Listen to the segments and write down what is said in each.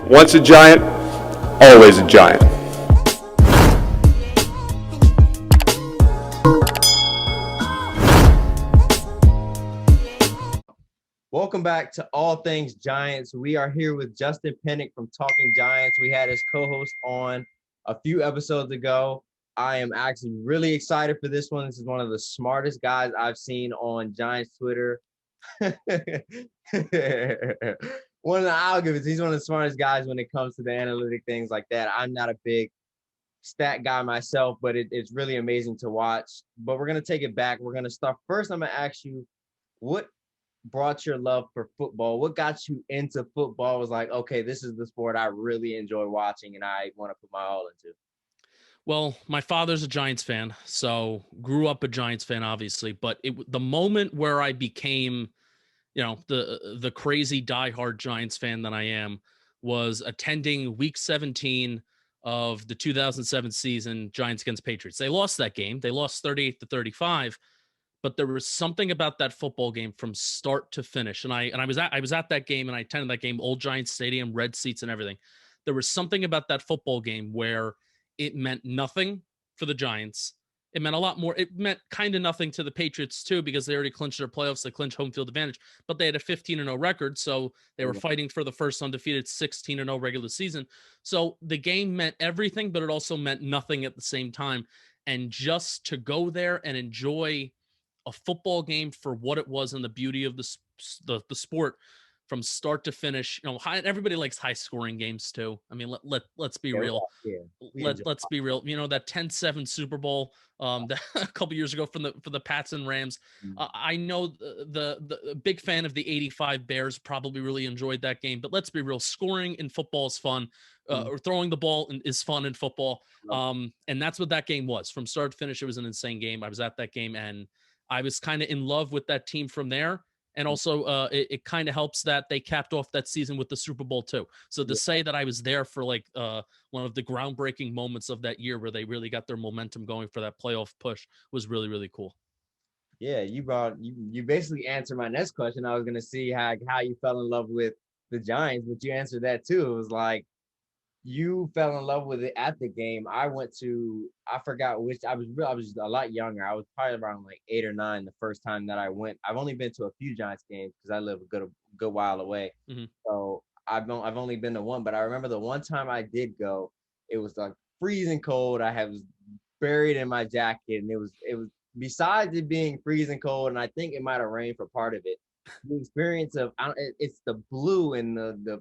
Once a giant, always a giant. Welcome back to All Things Giants. We are here with Justin Penik from Talking Giants. We had his co-host on a few episodes ago. I am actually really excited for this one. This is one of the smartest guys I've seen on Giants Twitter. One of the algorithms. He's one of the smartest guys when it comes to the analytic things like that. I'm not a big stat guy myself, but it's really amazing to watch. But we're going to take it back. We're going to start. First, I'm going to ask you, what brought your love for football? What got you into football? Was like, okay, this is the sport I really enjoy watching and I want to put my all into. Well, my father's a Giants fan, so grew up a Giants fan, obviously. But the moment where I became, the crazy diehard Giants fan that I am was attending Week 17 of the 2007 season, Giants against Patriots. They lost that game. They lost 38-35. But there was something about that football game from start to finish. And I was at that game, and I attended that game, old Giants Stadium, red seats and everything. There was something about that football game where it meant nothing for the Giants. It meant a lot more. It meant kind of nothing to the Patriots too, because they already clinched their playoffs. They clinched home field advantage, but they had a 15-0 record. So they were fighting for the first undefeated 16-0 regular season. So the game meant everything, but it also meant nothing at the same time. And just to go there and enjoy a football game for what it was and the beauty of the sport from start to finish. Everybody likes high scoring games too. I mean, let's be real. Let's be real. That 10-7 Super Bowl that a couple years ago for the Pats and Rams. I know the big fan of the 85 Bears probably really enjoyed that game, but let's be real. Scoring in football is fun. Or throwing the ball is fun in football. And that's what that game was. From start to finish, it was an insane game. I was at that game and I was kind of in love with that team from there. And also, it kind of helps that they capped off that season with the Super Bowl too. So to say that I was there for one of the groundbreaking moments of that year where they really got their momentum going for that playoff push was really, really cool. Yeah, you basically answered my next question. I was going to see how you fell in love with the Giants, but you answered that too. It was like, you fell in love with it at the game. I forgot which. I was a lot younger. I was probably around like 8 or 9 the first time that I went. I've only been to a few Giants games because I live a good while away. So I've only been to one. But I remember the one time I did go, it was like freezing cold. I was buried in my jacket, and it was besides it being freezing cold, and I think it might have rained for part of it. The experience of it's the blue and the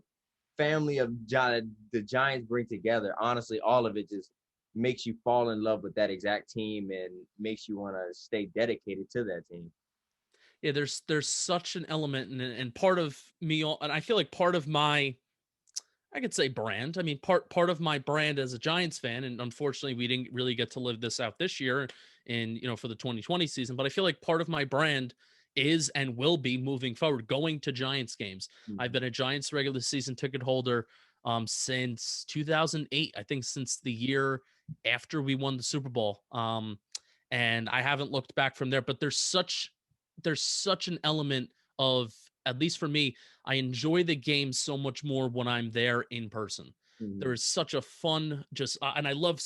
family of the Giants bring together. Honestly, all of it just makes you fall in love with that exact team and makes you want to stay dedicated to that team. Yeah, there's such an element and part of me, and I feel like part of my, I could say brand. I mean, part of my brand as a Giants fan, and unfortunately we didn't really get to live this out this year in, for the 2020 season, but I feel like part of my brand is and will be moving forward going to Giants games. I've been a Giants regular season ticket holder since 2008, I think since the year after we won the Super Bowl. And I haven't looked back from there, but there's such an element of, at least for me, I enjoy the game so much more when I'm there in person. There is such a fun, and I love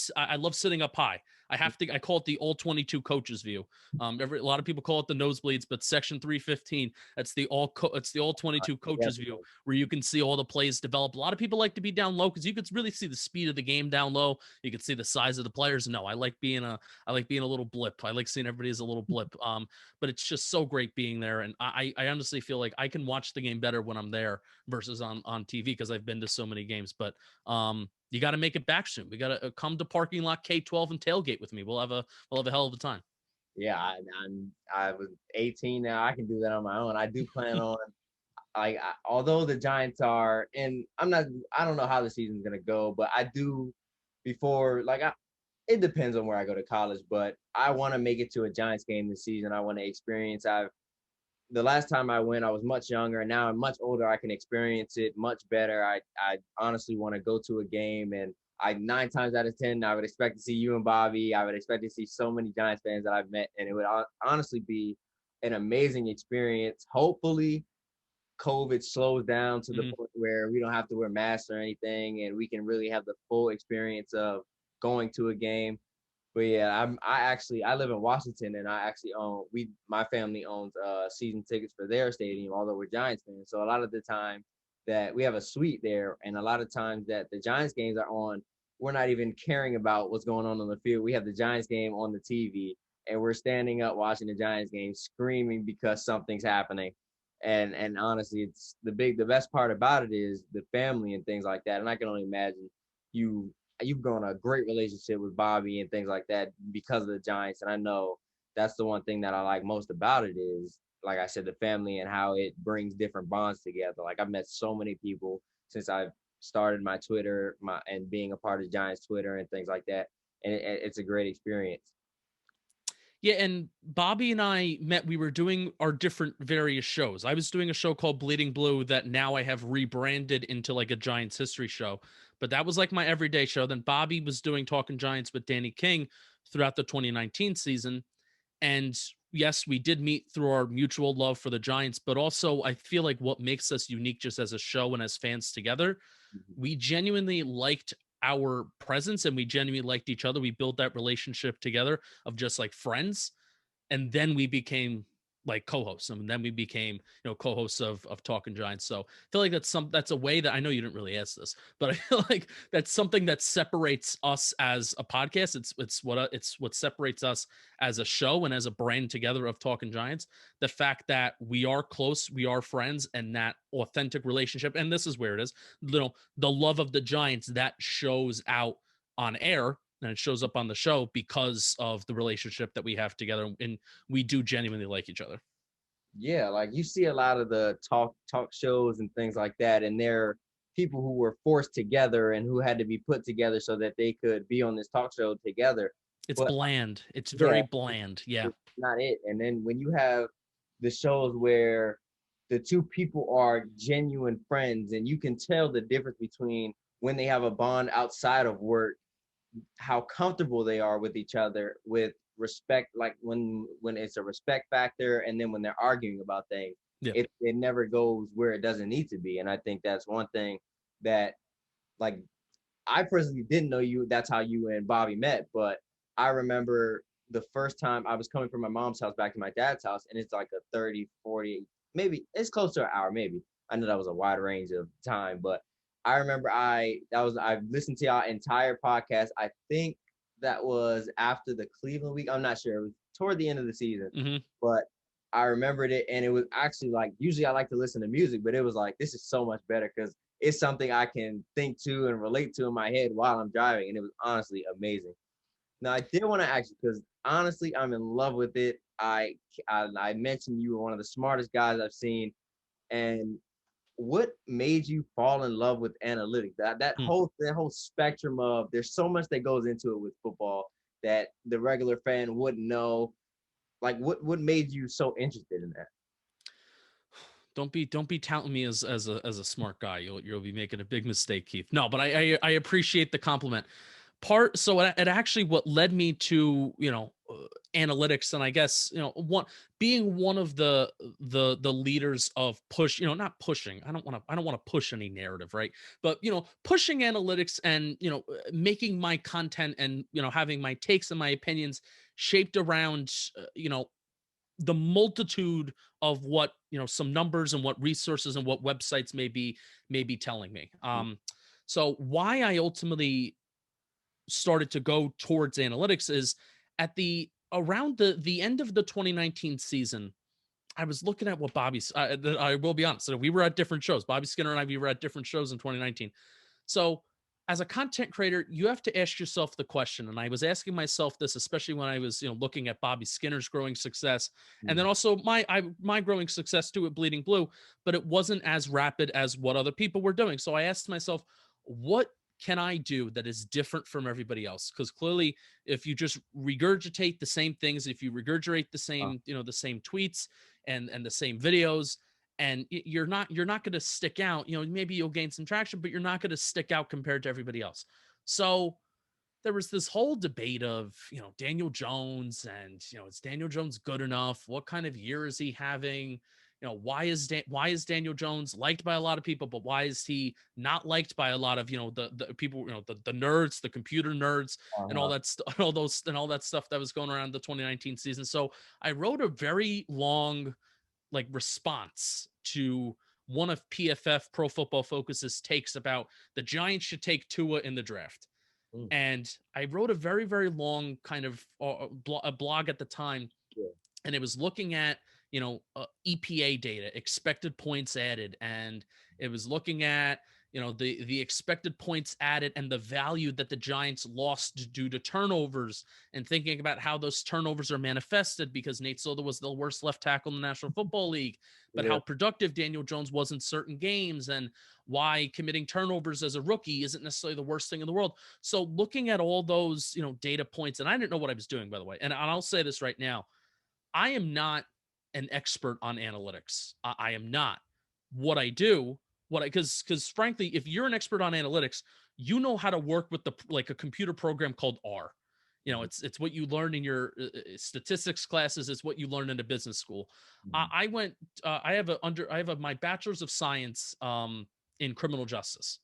sitting up high. I call it the all 22 coaches view. A lot of people call it the nosebleeds, but section 315, it's the all 22 coaches view where you can see all the plays develop. A lot of people like to be down low because you could really see the speed of the game down low. You can see the size of the players. No, I like being a little blip. I like seeing everybody as a little blip. But it's just so great being there. And I honestly feel like I can watch the game better when I'm there versus on TV because I've been to so many games. But you got to make it back soon. We got to come to parking lot K12 and tailgate with me. We'll have a hell of a time. Yeah, I was 18 now. I can do that on my own. I do plan on although the Giants are, and I don't know how the season's gonna go, but I do before it depends on where I go to college, but I want to make it to a Giants game this season. I want to experience. The last time I went, I was much younger, and now I'm much older. I can experience it much better. I honestly want to go to a game, and 9 times out of 10, I would expect to see you and Bobby. I would expect to see so many Giants fans that I've met, and it would honestly be an amazing experience. Hopefully, COVID slows down to the Mhm. point where we don't have to wear masks or anything, and we can really have the full experience of going to a game. But yeah, I live in Washington, and I actually own my family owns season tickets for their stadium, although we're Giants fans. So a lot of the time that we have a suite there, and a lot of times that the Giants games are on, we're not even caring about what's going on the field. We have the Giants game on the TV, and we're standing up watching the Giants game, screaming because something's happening. And honestly, it's the best part about it is the family and things like that. And I can only imagine you you've grown a great relationship with Bobby and things like that because of the Giants. And I know that's the one thing that I like most about it is, like I said, the family and how it brings different bonds together. Like I've met so many people since I've started my Twitter, and being a part of Giants Twitter and things like that. And it's a great experience. Yeah, and Bobby and I met. We were doing our different various shows. I was doing a show called Bleeding Blue that now I have rebranded into like a Giants history show, but that was like my everyday show. Then Bobby was doing Talking Giants with Danny King throughout the 2019 season. And yes, we did meet through our mutual love for the Giants, but also I feel like what makes us unique just as a show and as fans together, Mhm. we genuinely liked our presence and we genuinely liked each other. We built that relationship together of just like friends, and then we became like co-hosts, and then we became, co-hosts of Talking Giants. So I feel like that's a way that, I know you didn't really ask this, but I feel like that's something that separates us as a podcast. It's what separates us as a show and as a brand together of Talking Giants. The fact that we are close, we are friends, and that authentic relationship. And this is where it is, the love of the Giants that shows out on air, and it shows up on the show because of the relationship that we have together, and we do genuinely like each other. Yeah, like you see a lot of the talk shows and things like that, and they're people who were forced together and who had to be put together so that they could be on this talk show together. It's But bland. It's yeah, very bland. Yeah. it's not it. And then when you have the shows where the two people are genuine friends, and you can tell the difference between when they have a bond outside of work, how comfortable they are with each other, with respect, like when it's a respect factor, and then when they're arguing about things, Yeah. it never goes where it doesn't need to be. And I think that's one thing that, like, I personally didn't know you. That's how you and Bobby met. But I remember the first time I was coming from my mom's house back to my dad's house, and it's like a 30, 40, maybe it's close to an hour, maybe. I know that was a wide range of time, but I remember I listened to y'all entire podcast. I think that was after the Cleveland week. I'm not sure. It was toward the end of the season, Hmm. but I remembered it, and it was actually like, usually I like to listen to music, but it was like, this is so much better because it's something I can think to and relate to in my head while I'm driving, and it was honestly amazing. Now I did want to ask you, because honestly I'm in love with it. I mentioned you were one of the smartest guys I've seen, and what made you fall in love with analytics? That whole spectrum of, there's so much that goes into it with football that the regular fan wouldn't know. Like what made you so interested in that? Don't be touting me as a smart guy. You'll be making a big mistake, Keith. No, but I appreciate the compliment. So it actually, what led me to, analytics, and I guess, being one of the leaders of push, not pushing, I don't want to push any narrative, right? But pushing analytics, and making my content, and having my takes and my opinions shaped around the multitude of what, some numbers and what resources and what websites may be telling me. So why I ultimately started to go towards analytics is, at the around the end of the 2019 season, I was looking at what I will be honest, so we were at different shows. Bobby Skinner and I, we were at different shows in 2019. So as a content creator, you have to ask yourself the question, and I was asking myself this, especially when I was, looking at Bobby Skinner's growing success, and then also my growing success too at Bleeding Blue, but it wasn't as rapid as what other people were doing. So I asked myself, what can I do that is different from everybody else? Because clearly, if you just regurgitate the same things, if you regurgitate the Uh, same, the same tweets and the same videos, and you're not going to stick out. Maybe you'll gain some traction, but you're not going to stick out compared to everybody else. So there was this whole debate of, Daniel Jones, and is Daniel Jones good enough? What kind of year is he having? why is Daniel Jones liked by a lot of people, but why is he not liked by a lot of, the people, the nerds, the computer nerds, and all that all that stuff that was going around the 2019 season. So I wrote a very long like response to one of PFF Pro Football Focus's takes about the Giants should take Tua in the draft. And I wrote a very, very long kind of a blog at the time, and it was looking at, EPA data, expected points added, and it was looking at, the expected points added and the value that the Giants lost due to turnovers, and thinking about how those turnovers are manifested because Nate Solder was the worst left tackle in the National Football League, but how productive Daniel Jones was in certain games, and why committing turnovers as a rookie isn't necessarily the worst thing in the world. So looking at all those, data points, and I didn't know what I was doing, by the way, and I'll say this right now, I am not an expert on analytics. I am not. What I do, because frankly, if you're an expert on analytics, you know how to work with a computer program called R. It's what you learn in your statistics classes. It's what you learn in a business school. I have my bachelor's of science in criminal justice.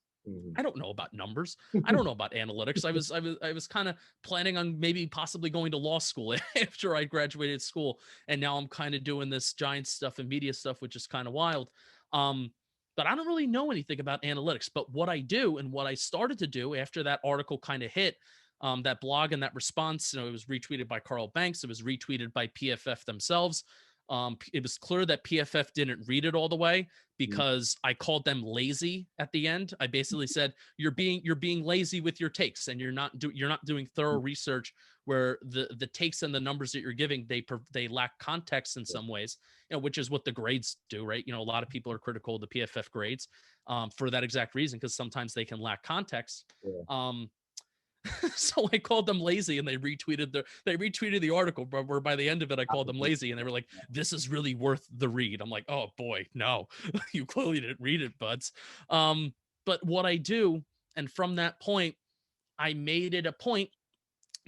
I don't know about numbers. I don't know about analytics. I was kind of planning on maybe possibly going to law school after I graduated school. And now I'm kind of doing this Giants stuff and media stuff, which is kind of wild. But I don't really know anything about analytics. But what I do and what I started to do after that article kind of hit, that blog and that response, it was retweeted by Carl Banks. It was retweeted by PFF themselves. It was clear that PFF didn't read it all the way because I called them lazy at the end. I basically said, you're being lazy with your takes, and you're not doing thorough research, where the takes and the numbers that you're giving, they lack context in some ways, which is what the grades do, right? A lot of people are critical of the PFF grades for that exact reason, because sometimes they can lack context. So I called them lazy, and they retweeted the article, where by the end of it, I called them lazy, and they were like, this is really worth the read. I'm like, oh boy, no, you clearly didn't read it, buds. But what I do, and from that point, I made it a point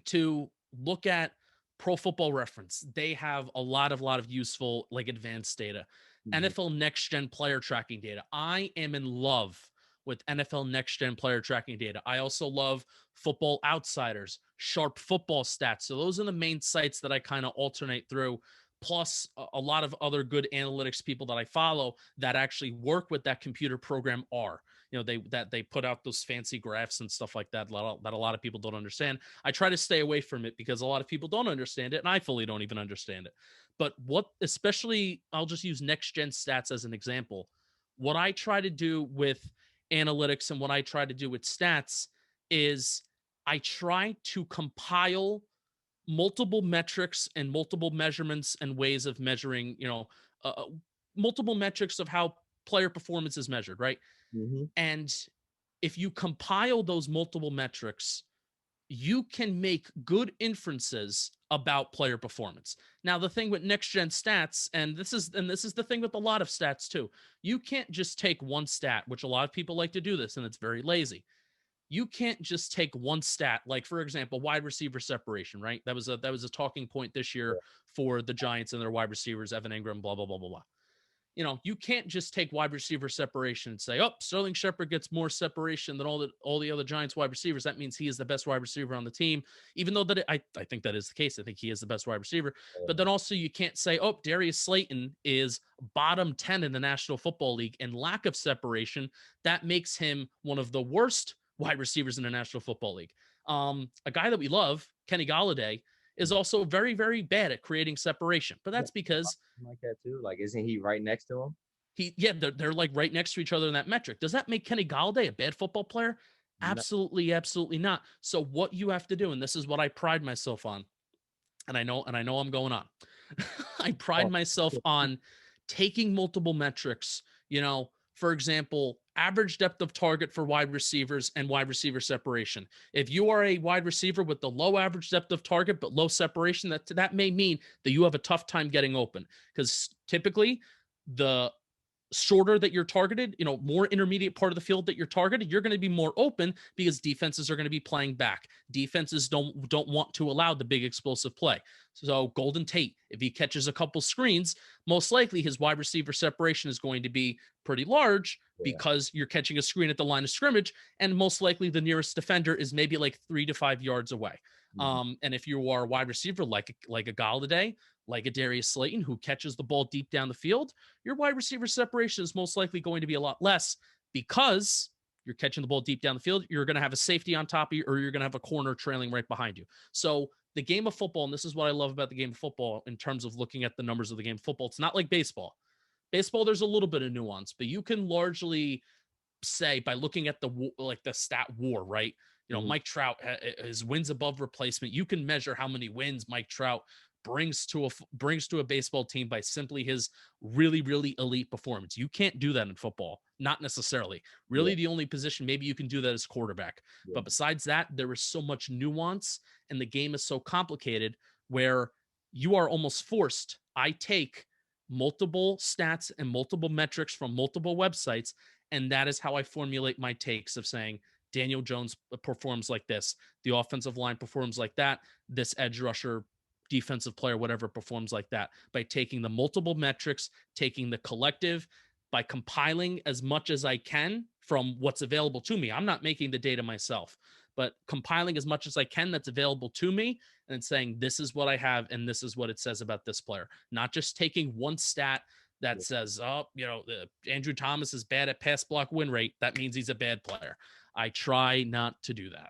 to look at Pro Football Reference. They have a lot of useful, like, advanced data. NFL Next Gen player tracking data. I am in love with NFL Next Gen player tracking data. I also love Football Outsiders, Sharp Football Stats. So those are the main sites that I kind of alternate through, plus a lot of other good analytics people that I follow that actually work with that computer program R. They put out those fancy graphs and stuff like that that a lot of people don't understand. I try to stay away from it because a lot of people don't understand it, and I fully don't even understand it. But especially, I'll just use Next Gen Stats as an example. What I try to do with analytics and what I try to do with stats is I try to compile multiple metrics and multiple measurements and ways of measuring, multiple metrics of how player performance is measured, right? And if you compile those multiple metrics, you can make good inferences about player performance. Now, the thing with Next Gen Stats, and this is the thing with a lot of stats too, you can't just take one stat, which a lot of people like to do this, and it's very lazy. You can't just take one stat, like, for example, wide receiver separation, right? That was a talking point this year for the Giants and their wide receivers, Evan Ingram, blah, blah, blah, blah, blah. You can't just take wide receiver separation and say, oh, Sterling Shepard gets more separation than all the other Giants wide receivers. That means he is the best wide receiver on the team, even though I think that is the case. I think he is the best wide receiver. But then also you can't say, oh, Darius Slayton is bottom 10 in the National Football League and lack of separation. That makes him one of the worst wide receivers in the National Football League. A guy that we love, Kenny Golladay, is also very, very bad at creating separation. But that's because like that too. Like, isn't he right next to him? They're like right next to each other in that metric. Does that make Kenny Golladay a bad football player? Absolutely, absolutely not. So what you have to do, and this is what I pride myself on, and I know I'm going on. I pride myself on taking multiple metrics, for example, average depth of target for wide receivers and wide receiver separation. If you are a wide receiver with the low average depth of target but low separation, that may mean that you have a tough time getting open, because typically the shorter that you're targeted, more intermediate part of the field that you're targeted, you're going to be more open because defenses are going to be playing back. Defenses don't want to allow the big explosive play. So Golden Tate, if he catches a couple screens, most likely his wide receiver separation is going to be pretty large because you're catching a screen at the line of scrimmage, and most likely the nearest defender is maybe like 3 to 5 yards away. And if you are a wide receiver like a Galladay, like a Darius Slayton, who catches the ball deep down the field, your wide receiver separation is most likely going to be a lot less because you're catching the ball deep down the field. You're going to have a safety on top of you, or you're going to have a corner trailing right behind you. So the game of football, and this is what I love about the game of football in terms of looking at the numbers of the game of football, it's not like baseball. Baseball, there's a little bit of nuance, but you can largely say by looking at the stat WAR, right? Mike Trout, his wins above replacement. You can measure how many wins Mike Trout brings to a baseball team by simply his really, really elite performance. You can't do that in football, not necessarily. Really, the only position maybe you can do that is quarterback. But besides that, there is so much nuance, and the game is so complicated where you are almost forced. I take multiple stats and multiple metrics from multiple websites, and that is how I formulate my takes of saying Daniel Jones performs like this, the offensive line performs like that, this edge rusher, defensive player, whatever, performs like that, by taking the multiple metrics, taking the collective, by compiling as much as I can from what's available to me. I'm not making the data myself, but compiling as much as I can that's available to me and saying, this is what I have and this is what it says about this player. Not just taking one stat that says, Andrew Thomas is bad at pass block win rate. That means he's a bad player. I try not to do that.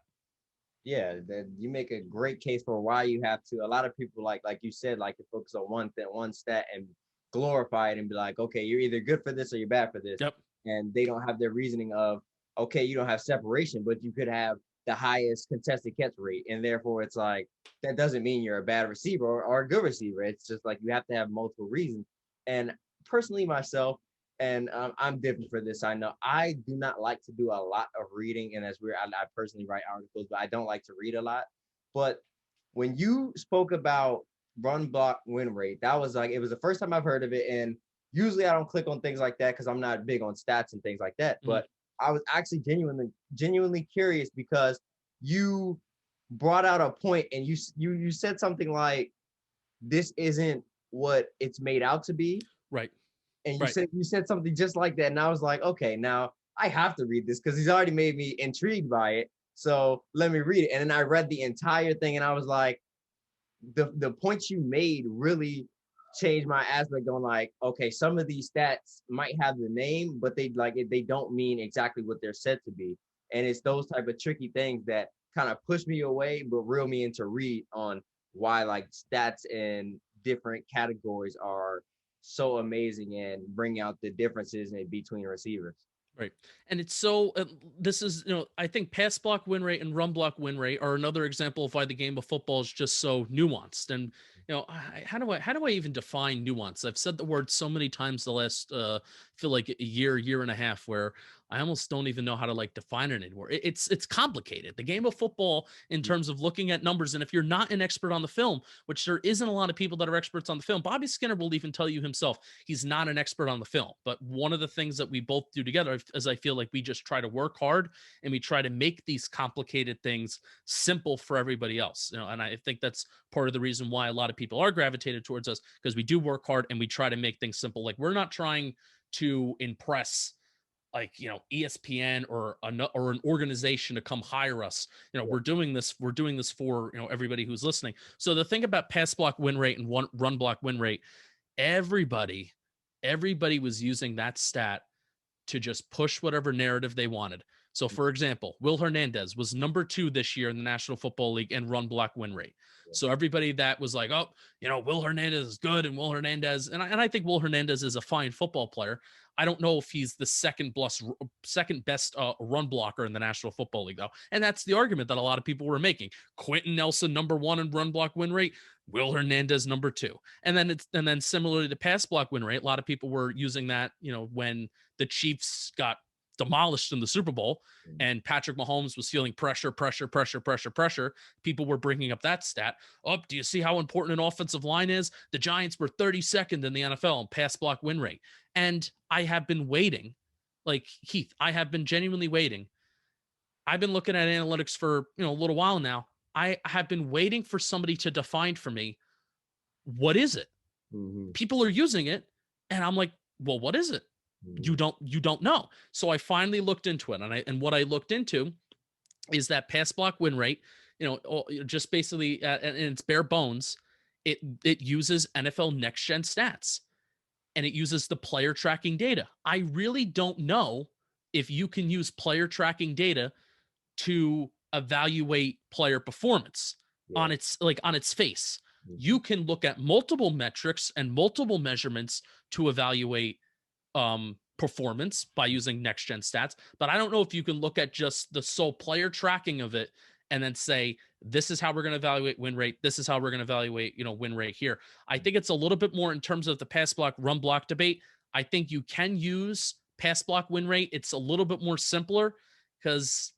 Yeah, you make a great case for why you have to. A lot of people, like you said, like to focus on one stat and glorify it and be like, okay, you're either good for this or you're bad for this. Yep. And they don't have their reasoning of, okay, you don't have separation, but you could have the highest contested catch rate, and therefore it's like that doesn't mean you're a bad receiver or a good receiver. It's just like you have to have multiple reasons. And personally, myself, and I'm different for this. I know I do not like to do a lot of reading, and as I personally write articles, but I don't like to read a lot. But when you spoke about run block win rate, that was like, it was the first time I've heard of it. And usually I don't click on things like that because I'm not big on stats and things like that. But I was actually genuinely curious because you brought out a point and you said something like, this isn't what it's made out to be. Right. And you said something just like that. And I was like, okay, now I have to read this because he's already made me intrigued by it. So let me read it. And then I read the entire thing and I was like, the points you made really changed my aspect on like, okay, some of these stats might have the name, but they don't mean exactly what they're said to be. And it's those type of tricky things that kind of push me away, but reel me into read on why like stats in different categories are so amazing and bring out the differences in between receivers. Right. And it's so, this is, I think pass block win rate and run block win rate are another example of why the game of football is just so nuanced. And, how do I even define nuance? I've said the word so many times the last, feel like a year and a half, where I almost don't even know how to like define it anymore. It's complicated. The game of football in terms of looking at numbers. And if you're not an expert on the film, which there isn't a lot of people that are experts on the film, Bobby Skinner will even tell you himself, he's not an expert on the film. But one of the things that we both do together is I feel like we just try to work hard and we try to make these complicated things simple for everybody else. And I think that's part of the reason why a lot of people are gravitated towards us, because we do work hard and we try to make things simple. Like, we're not trying to impress like, ESPN or an organization to come hire us. We're doing this for, everybody who's listening. So the thing about pass block win rate and run block win rate, everybody was using that stat to just push whatever narrative they wanted. So for example, Will Hernandez was number 2 this year in the National Football League in run block win rate. So everybody that was like, oh, Will Hernandez is good, and Will Hernandez, and I think Will Hernandez is a fine football player. I don't know if he's the second best run blocker in the National Football League, though. And that's the argument that a lot of people were making. Quentin Nelson, number 1 in run block win rate, Will Hernandez, number 2. And then similarly to pass block win rate, a lot of people were using that, when the Chiefs got demolished in the Super Bowl, and Patrick Mahomes was feeling pressure. People were bringing up that stat. Oh, do you see how important an offensive line is? The Giants were 32nd in the NFL in pass block win rate. And I have been waiting, like Heath, I have been genuinely waiting. I've been looking at analytics for, a little while now. I have been waiting for somebody to define for me, what is it? Mm-hmm. People are using it, and I'm like, well, what is it? You don't know. So I finally looked into it, and what I looked into is that pass block win rate. Just basically, and it's bare bones. It uses NFL Next Gen stats, and it uses the player tracking data. I really don't know if you can use player tracking data to evaluate player performance on its face. You can look at multiple metrics and multiple measurements to evaluate performance by using next gen stats, but I don't know if you can look at just the sole player tracking of it and then say, this is how we're going to evaluate win rate. This is how we're going to evaluate, win rate here. I think it's a little bit more in terms of the pass block, run block debate. I think you can use pass block win rate. It's a little bit more simpler because,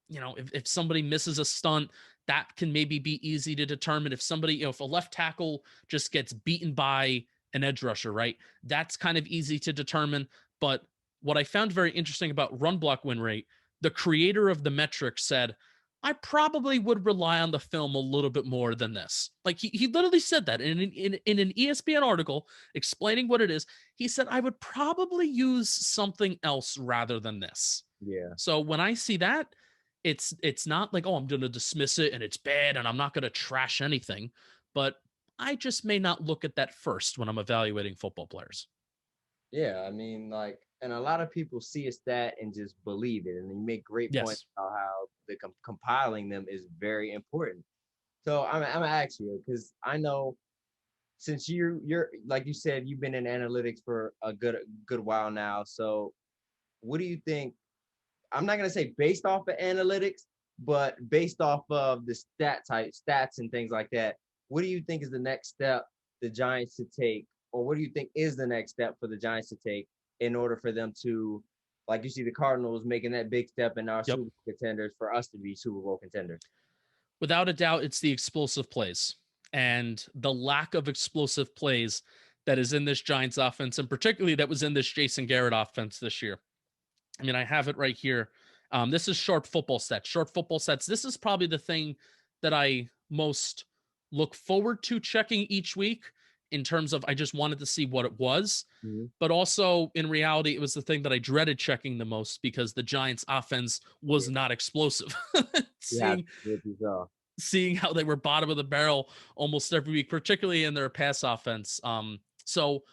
if somebody misses a stunt, that can maybe be easy to determine. If somebody, if a left tackle just gets beaten by an edge rusher, right? That's kind of easy to determine. But what I found very interesting about run block win rate, the creator of the metric said, I probably would rely on the film a little bit more than this. Like he literally said that in an ESPN article explaining what it is. He said, I would probably use something else rather than this. Yeah. So when I see that, it's not like, oh, I'm going to dismiss it and it's bad and I'm not going to trash anything, but I just may not look at that first when I'm evaluating football players. Yeah, I mean, and a lot of people see a stat and just believe it, and you make great points about how the compiling them is very important. So I'm gonna ask you, because I know since you're like you said, you've been in analytics for a good while now. So what do you think? I'm not gonna say based off of analytics, but based off of the stats and things like that. What do you think is the next step the Giants to take, or what do you think is the next step for the Giants to take in order for them to, like you see the Cardinals making that big step in our Super Bowl contenders, for us to be Super Bowl contenders? Without a doubt, it's the explosive plays and the lack of explosive plays that is in this Giants offense, and particularly that was in this Jason Garrett offense this year. I mean, I have it right here. This is Sharp Football Stats. Sharp Football Stats. This is probably the thing that I most look forward to checking each week, in terms of I just wanted to see what it was. But also in reality, it was the thing that I dreaded checking the most because the Giants offense was not explosive. Seeing how they were bottom of the barrel almost every week, particularly in their pass offense. So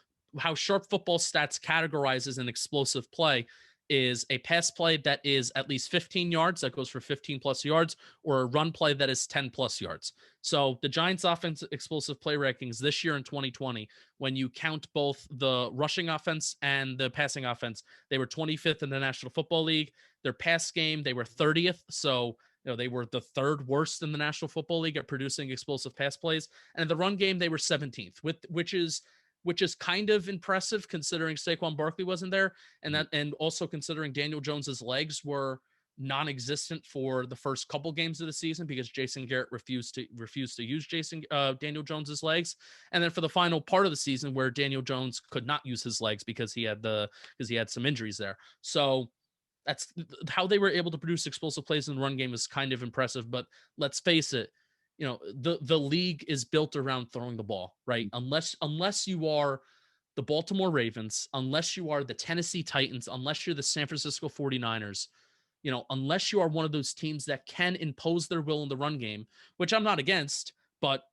how Sharp Football Stats categorizes an explosive play is a pass play that is at least 15 yards, that goes for 15 plus yards, or a run play that is 10 plus yards. So the Giants offense explosive play rankings this year in 2020, when you count both the rushing offense and the passing offense, they were 25th in the National Football League. Their pass game, they were 30th. So, they were the third worst in the National Football League at producing explosive pass plays. And in the run game, they were 17th, which is kind of impressive considering Saquon Barkley wasn't there, and also considering Daniel Jones's legs were non-existent for the first couple games of the season because Jason Garrett refused to use Daniel Jones's legs, and then for the final part of the season where Daniel Jones could not use his legs because he had some injuries there. So that's how they were able to produce explosive plays in the run game is kind of impressive. But let's face it, the league is built around throwing the ball, right? Unless you are the Baltimore Ravens, unless you are the Tennessee Titans, unless you're the San Francisco 49ers, unless you are one of those teams that can impose their will in the run game, which I'm not against, but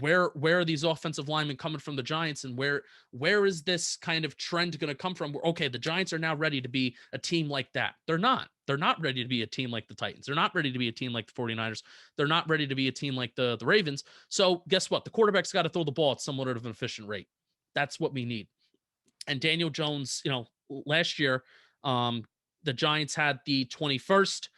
where are these offensive linemen coming from the Giants, and where is this kind of trend going to come from? Okay, the Giants are now ready to be a team like that. They're not ready to be a team like the Titans. They're not ready to be a team like the 49ers. They're not ready to be a team like the Ravens. So guess what? The quarterback's got to throw the ball at somewhat of an efficient rate. That's what we need. And Daniel Jones, last year, the Giants had the 21st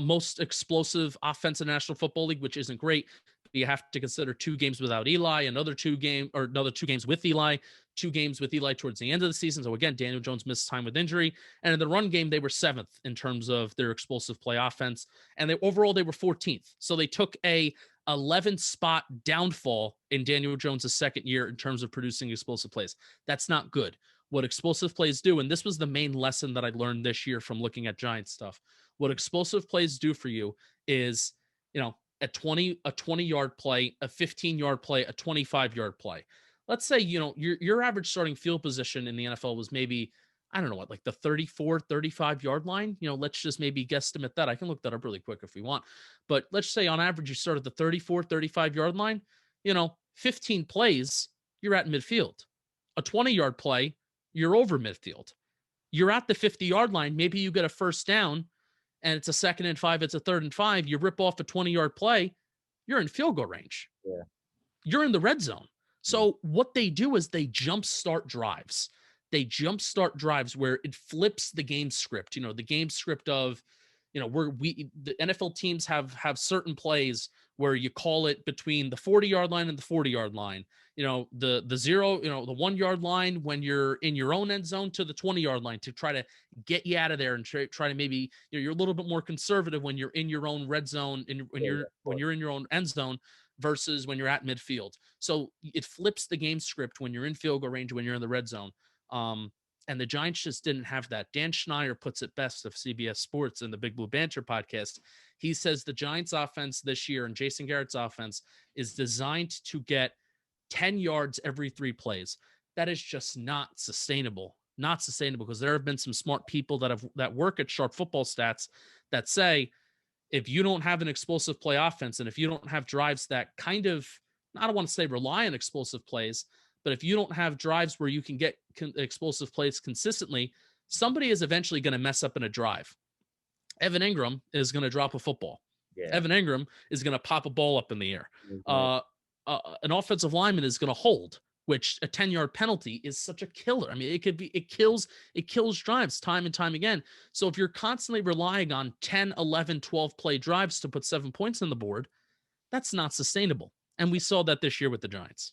most explosive offense in the National Football League, which isn't great. you have to consider 2 games without Eli, another 2 games with Eli, 2 games with Eli towards the end of the season. So again, Daniel Jones missed time with injury. And in the run game, they were 7th in terms of their explosive play offense. And overall, they were 14th. So they took a 11 spot downfall in Daniel Jones' second year in terms of producing explosive plays. That's not good. What explosive plays do, and this was the main lesson that I learned this year from looking at Giants stuff. What explosive plays do for you is, a 20-yard play, a 15-yard play, a 25-yard play. Let's say, your average starting field position in the NFL was maybe, I don't know what, like the 34, 35-yard line. Let's just maybe guesstimate that. I can look that up really quick if we want. But let's say on average, you start at the 34, 35-yard line, 15 plays, you're at midfield. A 20-yard play, you're over midfield. You're at the 50-yard line. Maybe you get a first down and it's a 2nd and 5, it's a 3rd and 5. You rip off a 20-yard play, you're in field goal range. Yeah. You're in the red zone. So what they do is they jumpstart drives. They jumpstart drives where it flips the game script. The game script of, the NFL teams have certain plays where you call it between the 40-yard line and the 40-yard line. The 0, the 1-yard line when you're in your own end zone to the 20-yard line to try to get you out of there and try to maybe, you're a little bit more conservative when you're in your own red zone and when you're in your own end zone versus when you're at midfield. So it flips the game script when you're in field goal range, when you're in the red zone. And the Giants just didn't have that. Dan Schneider puts it best of CBS Sports in the Big Blue Banter podcast. He says the Giants offense this year and Jason Garrett's offense is designed to get 10 yards every 3 plays. That is just not sustainable. Not sustainable, because there have been some smart people that work at Sharp Football Stats that say if you don't have an explosive play offense and if you don't have drives that kind of, I don't want to say rely on explosive plays, but if you don't have drives where you can get explosive plays consistently, somebody is eventually going to mess up in a drive. Evan Ingram is going to drop a football. Yeah. Evan Ingram is going to pop a ball up in the air. An offensive lineman is going to hold, which a 10-yard penalty is such a killer. I mean, it kills drives time and time again. So if you're constantly relying on 10, 11, 12 play drives to put 7 points on the board, that's not sustainable. And we saw that this year with the Giants.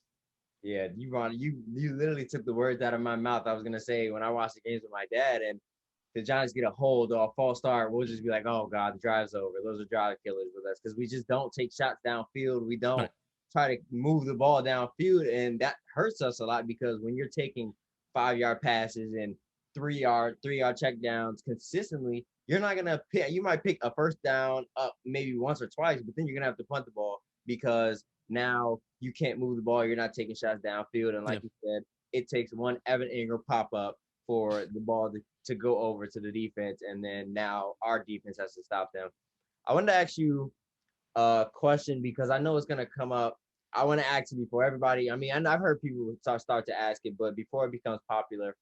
Yeah, you literally took the words out of my mouth. I was gonna say when I watched the games with my dad and the Giants get a hold or a false start, we'll just be like, "Oh God, the drive's over." Those are drive killers with us because we just don't take shots downfield. We don't try to move the ball downfield, and that hurts us a lot because when you're taking 5-yard passes and 3-yard check downs consistently, you're not gonna pick. You might pick a first down up maybe once or twice, but then you're gonna have to punt the ball because now you can't move the ball. You're not taking shots downfield. And like you said, it takes one Evan Ingram pop up for the ball to go over to the defense. And then now our defense has to stop them. I wanted to ask you a question because I know it's going to come up. I want to ask you before everybody. I mean, I've heard people start to ask it, but before it becomes popular,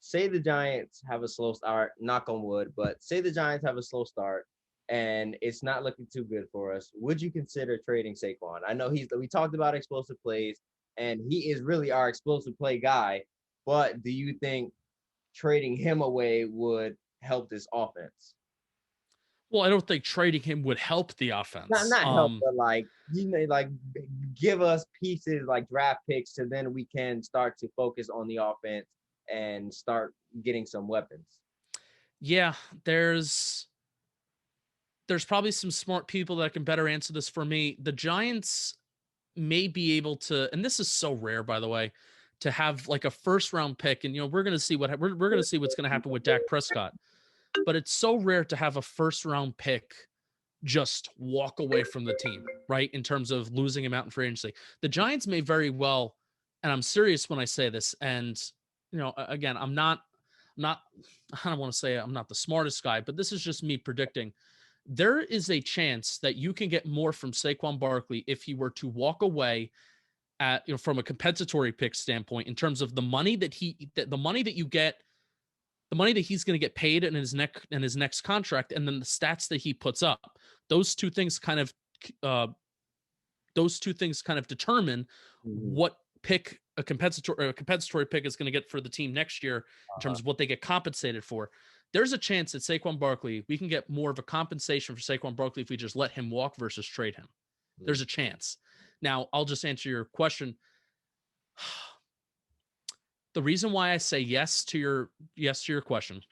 say the Giants have a slow start, knock on wood, but say the Giants have a slow start and it's not looking too good for us. Would you consider trading Sequon? I know we talked about explosive plays and he is really our explosive play guy, but do you think trading him away would help this offense? Well, I don't think trading him would help the offense. Not help, but like give us pieces like draft picks so then we can start to focus on the offense and start getting some weapons. Yeah, there's probably some smart people that can better answer this for me. The Giants may be able to, and this is so rare, by the way, to have like a first round pick. And, we're going to see we're going to see what's going to happen with Dak Prescott, but it's so rare to have a first round pick just walk away from the team, right? In terms of losing him out in free agency, the Giants may very well, and I'm serious when I say this. And, again, I don't want to say I'm not the smartest guy, but this is just me predicting. There is a chance that you can get more from Saquon Barkley if he were to walk away from a compensatory pick standpoint in terms of the money that you get, the money that he's going to get paid in his next contract, and then the stats that he puts up. Those two things kind of determine what pick a compensatory pick is going to get for the team next year in terms of what they get compensated for. There's a chance that Saquon Barkley, we can get more of a compensation for Saquon Barkley if we just let him walk versus trade him. There's a chance. Now, I'll just answer your question. The reason why I say yes to your question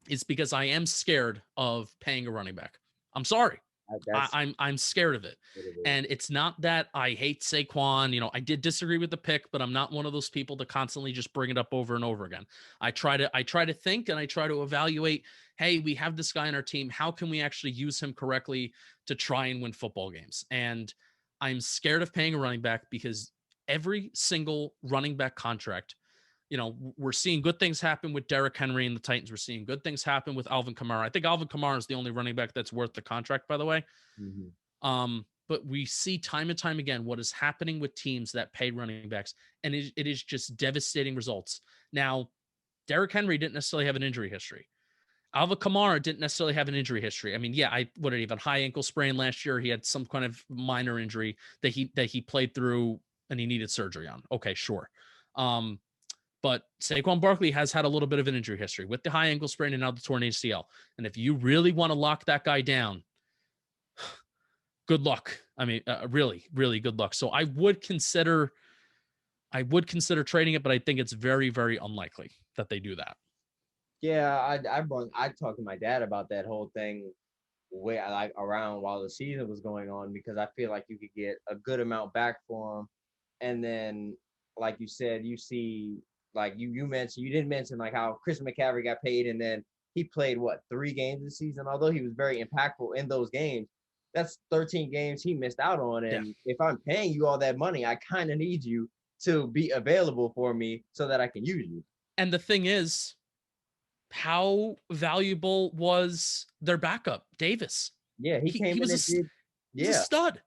is because I am scared of paying a running back. I'm sorry. That's I'm scared of it. what it is. And it's not that I hate Saquon. You know, I did disagree with the pick, but I'm not one of those people that constantly just bring it up over and over again. I try to think and I try to evaluate, hey, we have this guy on our team. How can we actually use him correctly to try and win football games? And I'm scared of paying a running back because every single running back contract, you know, we're seeing good things happen with Derrick Henry and the Titans. We're seeing good things happen with Alvin Kamara. I think Alvin Kamara is the only running back that's worth the contract, by the way. But we see time and time again what is happening with teams that pay running backs, and it is just devastating results. Now, Derrick Henry didn't necessarily have an injury history. Alvin Kamara didn't necessarily have an injury history. I mean, yeah, what did he have? A high ankle sprain last year. He had some kind of minor injury that he played through and he needed surgery on. Okay, sure. But Saquon Barkley has had a little bit of an injury history with the high ankle sprain and now the torn ACL. And if you really want to lock that guy down, good luck. I mean, really, really good luck. So I would consider trading it, but I think it's very, very unlikely that they do that. Yeah, I talked to my dad about that whole thing way like around while the season was going on because I feel like you could get a good amount back for him. And then, like you said, you see, like you mentioned, you didn't mention like how Chris McCaffrey got paid, and then he played what 3 games this season. Although he was very impactful in those games, that's 13 games he missed out on. And if I'm paying you all that money, I kind of need you to be available for me so that I can use you. And the thing is, how valuable was their backup, Davis? Yeah, he came in and did. He's a stud.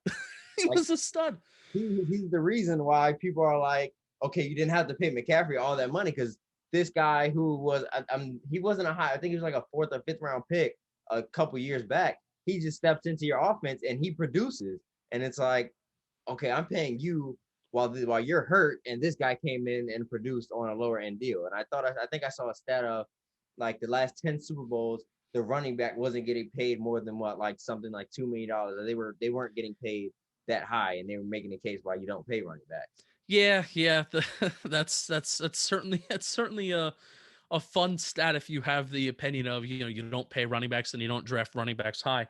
He was a stud. He's the reason why people are like, okay, you didn't have to pay McCaffrey all that money because this guy who was, he wasn't a high, I think he was like a 4th or 5th round pick a couple years back. He just steps into your offense and he produces. And it's like, okay, I'm paying you while you're hurt, and this guy came in and produced on a lower end deal. And I think I saw a stat of like the last 10 Super Bowls, the running back wasn't getting paid more than like something like $2 million. They weren't getting paid that high, and they were making the case why you don't pay running backs. Yeah. That's certainly a fun stat if you have the opinion of, you know, you don't pay running backs and you don't draft running backs high.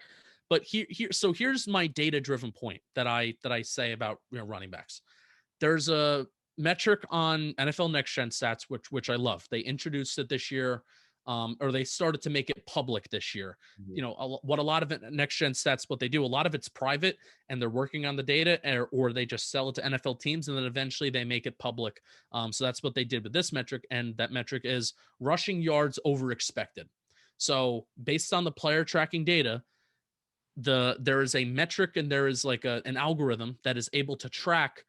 But here's my data driven point that I say about, you know, running backs. There's a metric on NFL Next Gen Stats, which I love. They introduced it this year, or they started to make it public this year. Mm-hmm. You know, what a lot of it, Next Gen Stats, what they do, a lot of it's private, and they're working on the data, or they just sell it to NFL teams, and then eventually they make it public. So that's what they did with this metric, and that metric is rushing yards over expected. So based on the player tracking data, there is a metric and there is like an algorithm that is able to track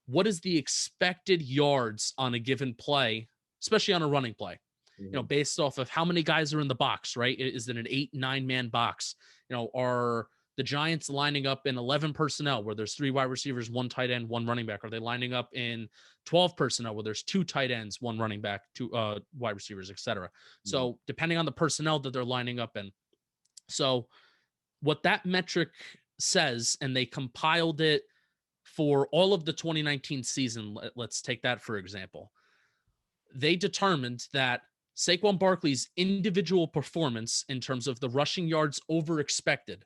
what is the expected yards on a given play, especially on a running play, you know, based off of how many guys are in the box, right? Is it an 8-9 man box? You know, are the Giants lining up in 11 personnel where there's 3 wide receivers, 1 tight end, 1 running back? Are they lining up in 12 personnel where there's 2 tight ends, 1 running back, 2 wide receivers, etc.? So depending on the personnel that they're lining up in. So what that metric says, and they compiled it for all of the 2019 season, let's take that for example. They determined that Saquon Barkley's individual performance in terms of the rushing yards over expected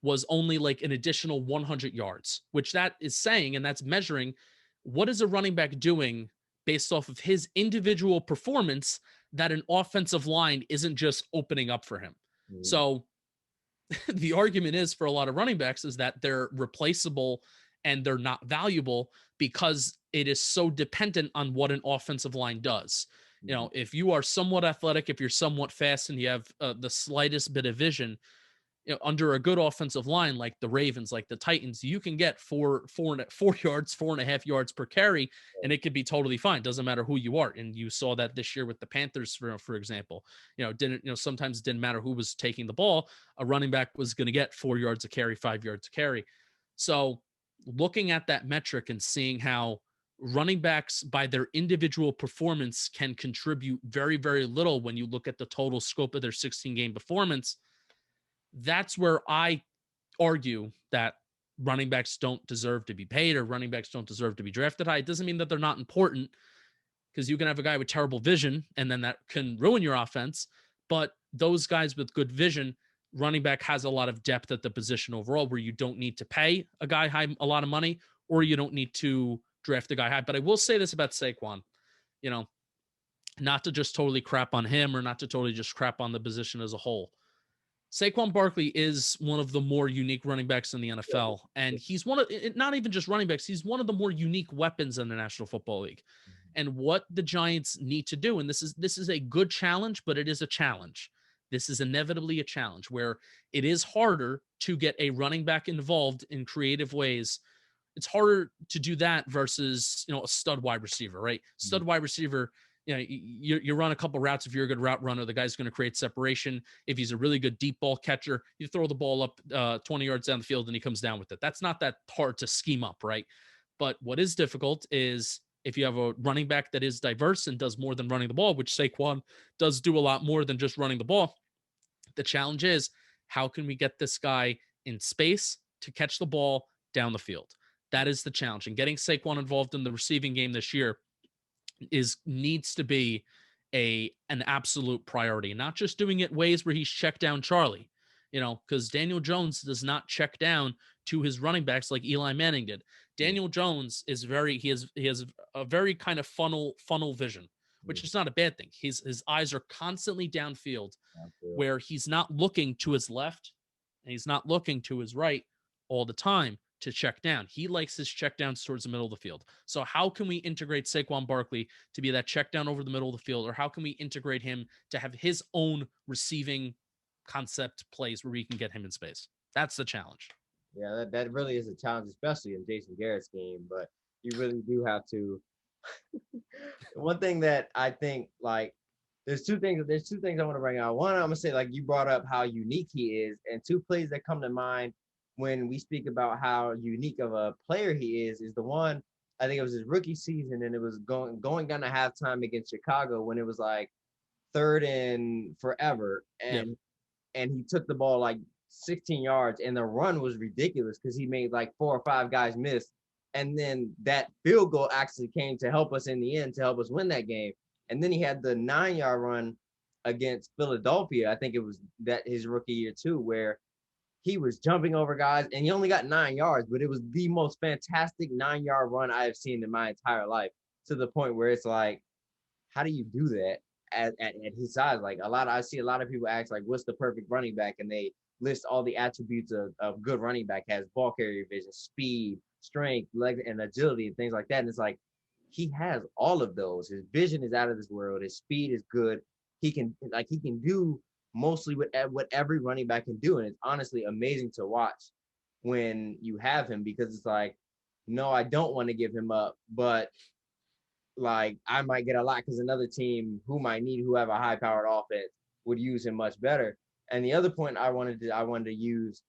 was only like an additional 100 yards, which that is saying, and that's measuring what is a running back doing based off of his individual performance that an offensive line isn't just opening up for him. So the argument is for a lot of running backs is that they're replaceable and they're not valuable because it is so dependent on what an offensive line does. You know, if you are somewhat athletic, if you're somewhat fast and you have the slightest bit of vision, you know, under a good offensive line, like the Ravens, like the Titans, you can get 4 yards, 4.5 yards per carry, and it could be totally fine. Doesn't matter who you are. And you saw that this year with the Panthers, for example. Sometimes it didn't matter who was taking the ball. A running back was going to get 4 yards a carry, 5 yards a carry. So looking at that metric and seeing how running backs by their individual performance can contribute very, very little when you look at the total scope of their 16-game performance, that's where I argue that running backs don't deserve to be paid or running backs don't deserve to be drafted high. It doesn't mean that they're not important, because you can have a guy with terrible vision and then that can ruin your offense. But those guys with good vision, running back has a lot of depth at the position overall, where you don't need to pay a guy high a lot of money, or you don't need to draft a guy high. But I will say this about Saquon, you know, not to just totally crap on him or not to totally just crap on the position as a whole. Saquon Barkley is one of the more unique running backs in the NFL. And he's one of, not even just running backs, he's one of the more unique weapons in the National Football League. And what the Giants need to do, and this is a good challenge, but it is a challenge. This is inevitably a challenge where it is harder to get a running back involved in creative ways. It's harder to do that versus, a stud wide receiver, right? Stud wide receiver, you run a couple routes. If you're a good route runner, the guy's going to create separation. If he's a really good deep ball catcher, you throw the ball up 20 yards down the field and he comes down with it. That's not that hard to scheme up, right? But what is difficult is if you have a running back that is diverse and does more than running the ball, which Saquon does do a lot more than just running the ball. The challenge is, how can we get this guy in space to catch the ball down the field? That is the challenge. And getting Saquon involved in the receiving game this year needs to be an absolute priority, not just doing it ways where he's checked down Charlie, because Daniel Jones does not check down to his running backs like Eli Manning did. Daniel Jones is he has a very kind of funnel vision, which is not a bad thing. His eyes are constantly downfield, where he's not looking to his left and he's not looking to his right all the time to check down. He likes his check downs towards the middle of the field. So how can we integrate Saquon Barkley to be that check down over the middle of the field? Or how can we integrate him to have his own receiving concept plays where we can get him in space? That's the challenge. Yeah, that really is a challenge, especially in Jason Garrett's game. But you really do have to. One thing that I think, like, there's two things I want to bring out. One, I'm gonna say, like, you brought up how unique he is, and two plays that come to mind when we speak about how unique of a player he is the one, I think it was his rookie season, and it was going down to halftime against Chicago when it was like 3rd and forever, and he took the ball like 16 yards, and the run was ridiculous because he made like 4 or 5 guys miss, and then that field goal actually came to help us in the end to help us win that game. And then he had the 9-yard run against Philadelphia. I think it was that his rookie year too, where he was jumping over guys, and he only got 9 yards, but it was the most fantastic 9-yard run I have seen in my entire life, to the point where it's like, how do you do that at his size? Like, I see a lot of people ask, like, what's the perfect running back? And they list all the attributes of good running back. Has ball carrier vision, speed, strength, leg, and agility, and things like that. And it's like, he has all of those. His vision is out of this world. His speed is good. He can do mostly what every running back can do. And it's honestly amazing to watch when you have him, because it's like, no, I don't want to give him up, but like, I might get a lot because another team who have a high powered offense would use him much better. And the other point I wanted to use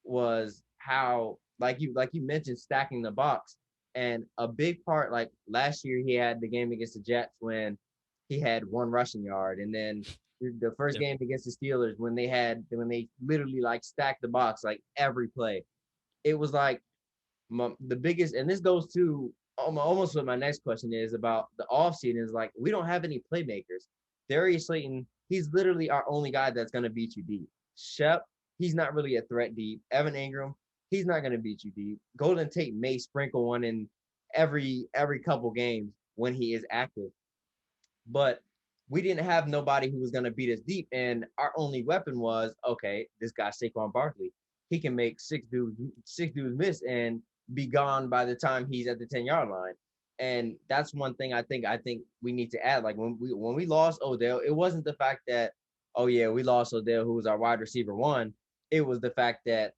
was how, like you mentioned, stacking the box. And a big part, like last year, he had the game against the Jets when he had 1 rushing yard, and then the first game against the Steelers when they literally like stacked the box like every play. It was like the biggest, and this goes to almost what my next question is about the offseason, is like, we don't have any playmakers. Darius Slayton, he's literally our only guy that's going to beat you deep. Shep, he's not really a threat deep. Evan Ingram, he's not going to beat you deep. Golden Tate may sprinkle one in every couple games when he is active. But we didn't have nobody who was going to beat us deep. And our only weapon was, okay, this guy, Saquon Barkley, he can make 6 dudes miss and be gone by the time he's at the 10-yard line. And that's one thing I think we need to add. Like, when we lost Odell, it wasn't the fact that, oh yeah, we lost Odell, who was our wide receiver 1. It was the fact that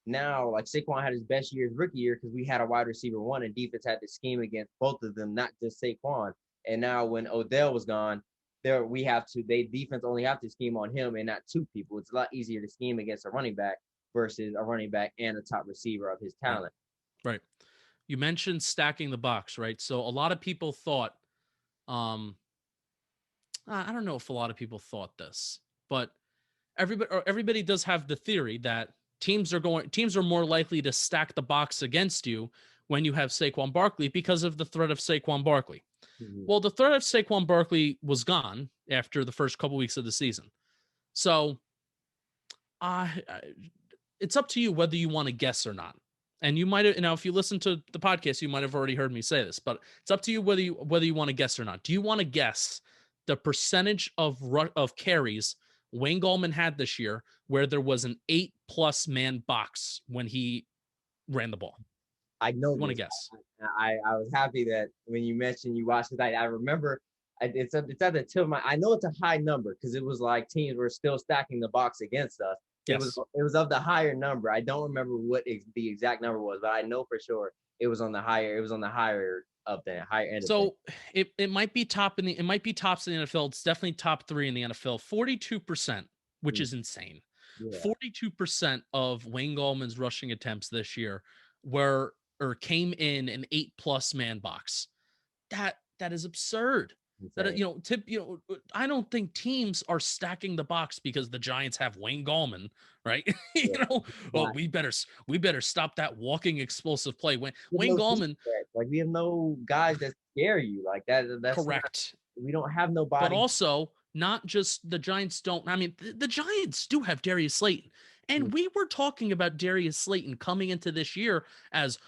now, like, Saquon had his best year, his rookie year, because we had a wide receiver 1, and defense had to scheme against both of them, not just Saquon. And now when Odell was gone, defense only have to scheme on him and not 2 people. It's a lot easier to scheme against a running back versus a running back and a top receiver of his talent. Right. You mentioned stacking the box, right? So a lot of people thought, I don't know if a lot of people thought this, but everybody does have the theory that teams are more likely to stack the box against you when you have Saquon Barkley because of the threat of Saquon Barkley. Mhm. Well, the threat of Saquon Barkley was gone after the first couple weeks of the season. So it's up to you whether you want to guess or not. And you might have, if you listen to the podcast, you might have already heard me say this, but it's up to you whether you want to guess or not. Do you want to guess the percentage of carries Wayne Gallman had this year where there was an 8+ man box when he ran the ball? I know. You want to guess? I was happy that when you mentioned you watched it, I remember it's at the tip of my. I know it's a high number because it was like teams were still stacking the box against us. Yes. It was of the higher number. I don't remember what the exact number was, but I know for sure it was on the higher. It was on the higher of the higher end. So it might be tops in the NFL. It's definitely top 3 in the NFL. 42%, which is insane. Yeah. 42% of Wayne Gallman's rushing attempts this year came in an 8+ man box. That is absurd. Insane. I don't think teams are stacking the box because the Giants have Wayne Gallman, right? We better stop that walking explosive play. When Wayne Gallman, like we have no guys that scare you like that. That's correct. We don't have nobody. But also, not just the Giants don't. I mean, the Giants do have Darius Slayton, and we were talking about Darius Slayton coming into this year as,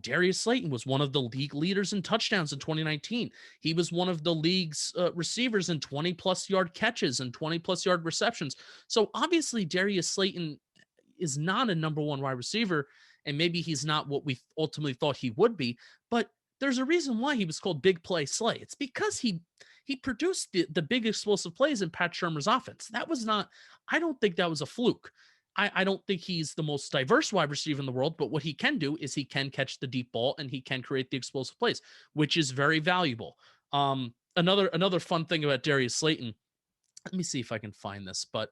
Darius Slayton was one of the league leaders in touchdowns in 2019. He was one of the league's receivers in 20+ yard catches and 20+ yard receptions. So obviously, Darius Slayton is not a number 1 wide receiver, and maybe he's not what we ultimately thought he would be. But there's a reason why he was called Big Play Slay. It's because he produced the big explosive plays in Pat Shurmur's offense. I don't think that was a fluke. I don't think he's the most diverse wide receiver in the world, but what he can do is he can catch the deep ball and he can create the explosive plays, which is very valuable. Another fun thing about Darius Slayton, let me see if I can find this, but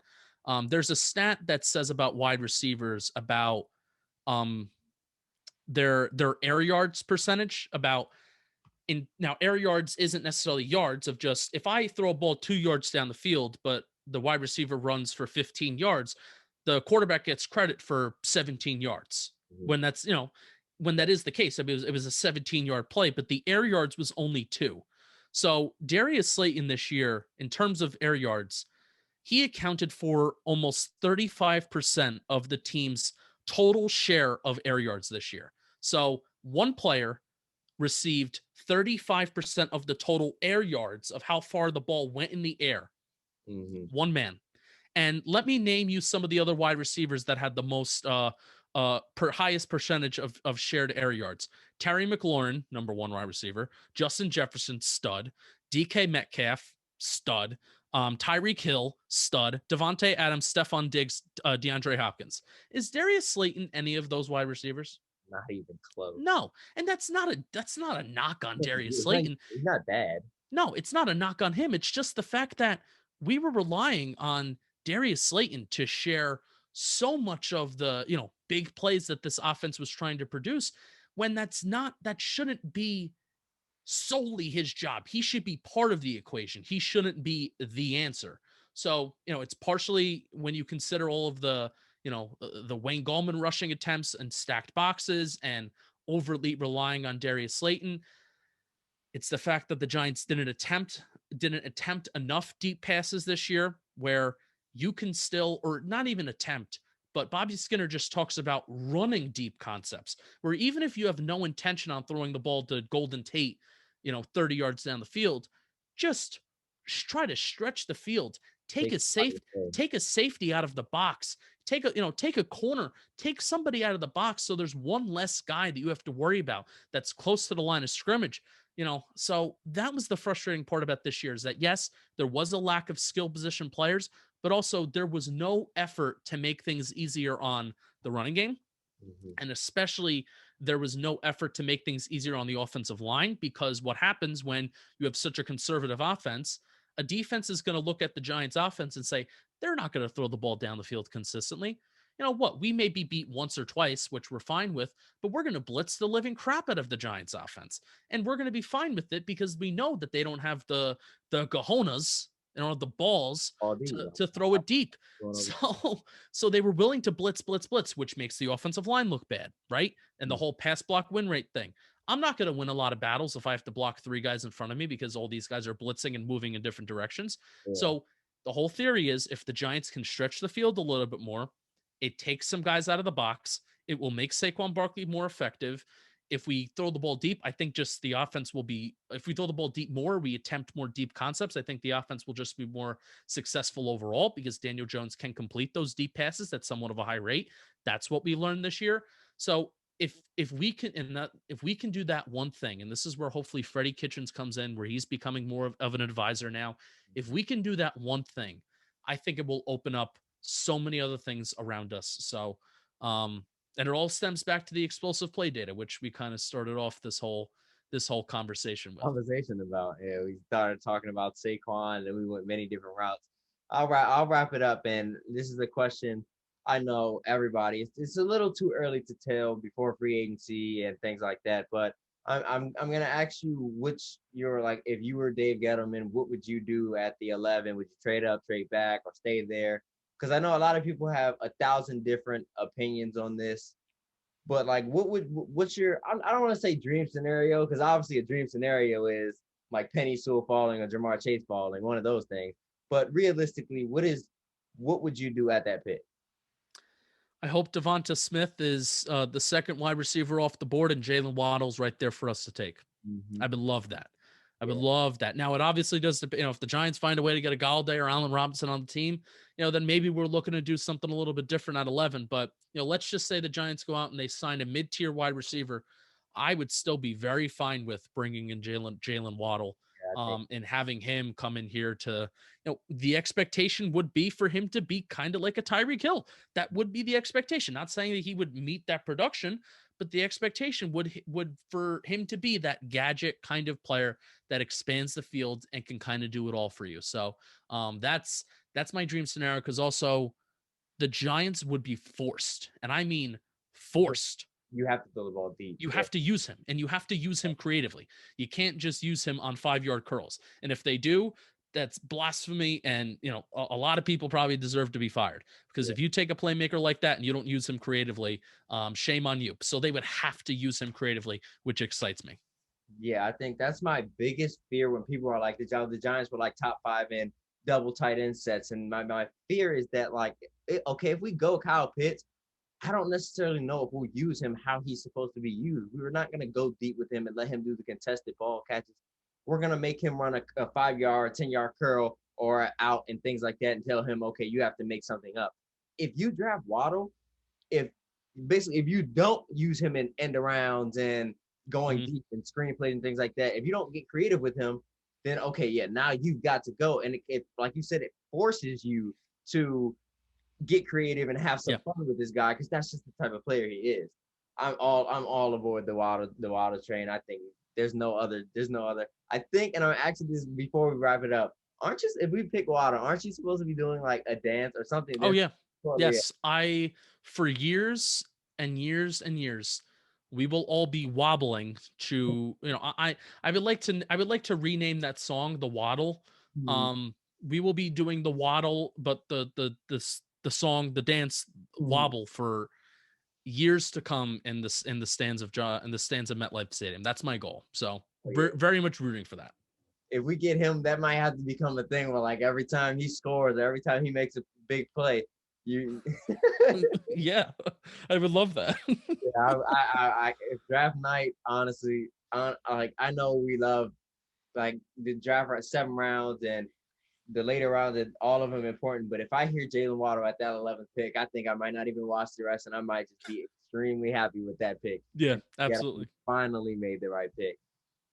there's a stat that says about wide receivers about their air yards percentage now air yards isn't necessarily yards of just, if I throw a ball 2 yards down the field, but the wide receiver runs for 15 yards, the quarterback gets credit for 17 yards. When when that is the case. I mean, it was a 17-yard play, but the air yards was only 2. So Darius Slayton this year, in terms of air yards, he accounted for almost 35% of the team's total share of air yards this year. So one player received 35% of the total air yards of how far the ball went in the air. One man. And let me name you some of the other wide receivers that had the most highest percentage of shared air yards. Terry McLaurin, number 1 wide receiver. Justin Jefferson, stud. DK Metcalf, stud. Tyreek Hill, stud. Devontae Adams, Stephon Diggs, DeAndre Hopkins. Is Darius Slayton any of those wide receivers? Not even close. No, and that's not a knock on Darius Slayton. He's not bad. No, it's not a knock on him. It's just the fact that we were relying on Darius Slayton to share so much of the, big plays that this offense was trying to produce, when that shouldn't be solely his job. He should be part of the equation. He shouldn't be the answer. So, it's partially when you consider all of the, the Wayne Gallman rushing attempts and stacked boxes and overly relying on Darius Slayton. It's the fact that the Giants didn't attempt enough deep passes this year where you can still, or not even attempt, but Bobby Skinner just talks about running deep concepts where even if you have no intention on throwing the ball to Golden Tate, 30 yards down the field, just try to stretch the field, take a safety out of the box, take a corner, take somebody out of the box. So there's one less guy that you have to worry about that's close to the line of scrimmage. So that was the frustrating part about this year, is that yes, there was a lack of skill position players, but also there was no effort to make things easier on the running game. And especially there was no effort to make things easier on the offensive line, because what happens when you have such a conservative offense, a defense is going to look at the Giants offense and say, they're not going to throw the ball down the field consistently. We may be beat once or twice, which we're fine with, but we're going to blitz the living crap out of the Giants offense. And we're going to be fine with it because we know that they don't have the cojones, and don't have the balls All D. to throw it deep. Going over. So they were willing to blitz, which makes the offensive line look bad, right? And the whole pass block win rate thing. I'm not going to win a lot of battles if I have to block 3 guys in front of me because all these guys are blitzing and moving in different directions. Yeah. So the whole theory is if the Giants can stretch the field a little bit more, it takes some guys out of the box. It will make Saquon Barkley more effective. If we throw the ball deep, I think just the offense will be, if we throw the ball deep more, we attempt more deep concepts, I think the offense will just be more successful overall because Daniel Jones can complete those deep passes at somewhat of a high rate. That's what we learned this year. So if we can, if we can do that one thing, and this is where hopefully Freddie Kitchens comes in, where he's becoming more of an advisor now. If we can do that one thing, I think it will open up so many other things around us. So, and it all stems back to the explosive play data, which we kind of started off this whole conversation with. Yeah, we started talking about Sequon, and we went many different routes. I'll wrap it up, and this is a question I know everybody. It's a little too early to tell before free agency and things like that, but I'm gonna ask you which you're like, if you were Dave Gettleman, what would you do at the 11? Would you trade up, trade back, or stay there? Because I know a lot of people have 1,000 different opinions on this, but like, what's your, I don't want to say dream scenario, because obviously a dream scenario is like Penny Sewell falling or Jamar Chase falling, one of those things. But realistically, what would you do at that pick? I hope Devonta Smith is the second wide receiver off the board, and Jalen Waddle's right there for us to take. Mm-hmm. I would love that. I would love that. Now, it obviously does, if the Giants find a way to get a Galladay or Allen Robinson on the team, then maybe we're looking to do something a little bit different at 11. But, let's just say the Giants go out and they sign a mid-tier wide receiver. I would still be very fine with bringing in Jalen Waddle and having him come in here to, the expectation would be for him to be kind of like a Tyreek Hill. That would be the expectation. Not saying that he would meet that production, but the expectation would for him to be that gadget kind of player that expands the field and can kind of do it all for you. So that's my dream scenario, because also the Giants would be forced, and I mean forced. You have to throw the ball deep. You have to use him, and you have to use him creatively. You can't just use him on 5-yard curls. And if they do, that's blasphemy. And, a lot of people probably deserve to be fired, because if you take a playmaker like that and you don't use him creatively, shame on you. So they would have to use him creatively, which excites me. Yeah, I think that's my biggest fear when people are like, the Giants were like top 5 in double tight end sets. And my fear is that, like, okay, if we go Kyle Pitts, I don't necessarily know if we'll use him how he's supposed to be used. We were not going to go deep with him and let him do the contested ball catches. We're going to make him run a 5-yard, 10-yard curl or out and things like that, and tell him, okay, you have to make something up. If you draft Waddle, if you don't use him in end arounds and going deep and screenplays and things like that, if you don't get creative with him, then okay, yeah, now you've got to go. And it like you said, it forces you to get creative and have some fun with this guy, because that's just the type of player he is. I'm all aboard the Waddle train. I think there's no other. I think, and I'm actually, this before we wrap it up, if we pick Waddle, aren't you supposed to be doing like a dance or something? Oh yeah. Yes. For years and years and years, we will all be wobbling to, I would like to rename that song the Waddle. We will be doing the Waddle, but the song, the dance wobble for years to come in the stands of MetLife Stadium. That's my goal. So very much rooting for that. If we get him, that might have to become a thing where, like, every time he scores, every time he makes a big play, you. Yeah, I would love that. Yeah, I if draft night, honestly, I know we love, like, the draft at 7 rounds and the later rounds, and all of them important. But if I hear Jalen Waddle at that 11th pick, I think I might not even watch the rest, and I might just be extremely happy with that pick. Yeah, absolutely. Finally made the right pick.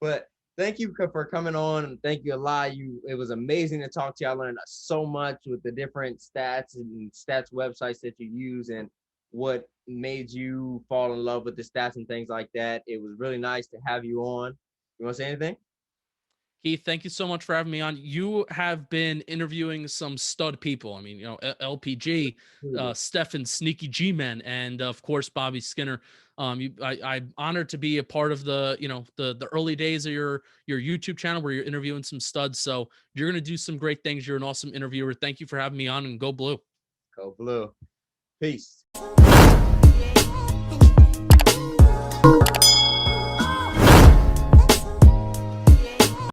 But thank you for coming on, and thank you a lot. It was amazing to talk to you. I learned so much with the different stats and stats websites that you use and what made you fall in love with the stats and things like that. It was really nice to have you on. You want to say anything? Keith, thank you so much for having me on. You have been interviewing some stud people. I mean, LPG, Stefan, Sneaky G-Men, and of course Bobby Skinner. I'm honored to be a part of the, the early days of your YouTube channel where you're interviewing some studs. So you're gonna do some great things. You're an awesome interviewer. Thank you for having me on, and go Blue. Go Blue. Peace.